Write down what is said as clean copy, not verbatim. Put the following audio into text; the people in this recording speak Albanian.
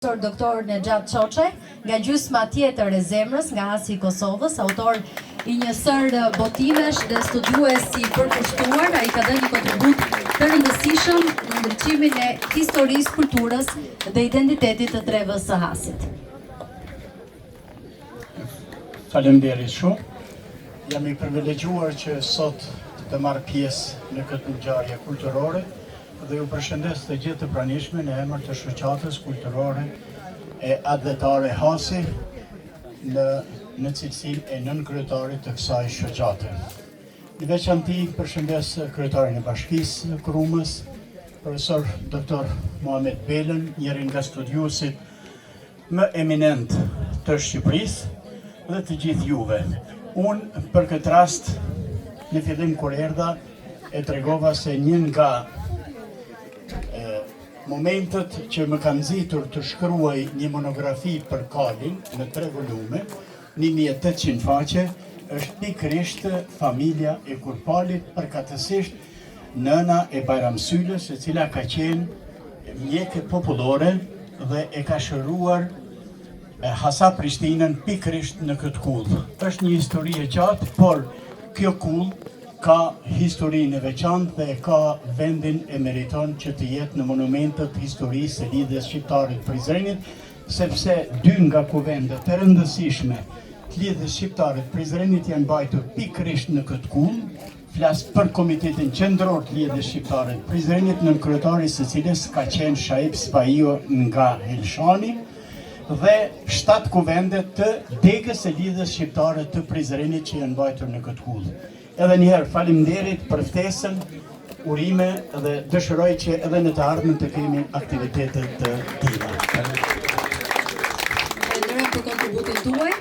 Doktor Nexhat Çoçaj, nga gjysma tjetër e zemrës, nga Asi i Kosovës, autor i një sër botimesh dhe studiues i përkushtuar, ai ka dhënë një kontribut të rëndësishëm në ndriçimin e historisë, kulturës dhe identitetit të trevës së Hasit. Faleminderit shumë. Jam i privilegjuar që sot të marr pjesë në këtë ngjarje kulturore dhe ju përshëndes të gjithë të pranishme në emër të shoqatës kulturore e adhetare Hasi në cilësinë e nënkryetarit të kësaj shoqate. Në veçanti përshëndes kryetarin e Bashkisë Krumës, profesor Dr. Muhamet Belën, njërin nga studiuesit më eminent të Shqipërisë dhe të gjithë juve. Unë për këtë rast në fillim kur erdha e tregova se një nga momentet që më kanë nxitur të shkruaj një monografi për Kalin në 3 volume, 1800 faqe, është pikërisht familja e Kurpalit, përkatësisht nëna e Bajram Sylës, e cila ka qenë mjeke popullore dhe e ka shëruar Hasa Prishtinën pikërisht në këtë kull. Është një histori e gjatë, por kjo kull ka historinë e veçantë dhe ka vendin e meriton që të jetë në monumentet historisë e lidhjes shqiptarit Prizrenit, sepse 2 nga kuvendet e rëndësishme të lidhjes shqiptarit Prizrenit janë mbajtur pikërisht në këtë kull. Flas për Komitetin Qendror të lidhjes shqiptarit Prizrenit, nënkryetari së cilës ka qenë Shaib Spaio nga Helshani, dhe 7 kuvende të degës e lidhjes shqiptare të Prizrenit që janë mbajtur në këtë kull. Edhe njëherë faleminderit për ftesën, urime dhe dëshiroj që edhe në të ardhmen të kemi aktivitetet të tilla. Falenderoj për kontributin tuaj.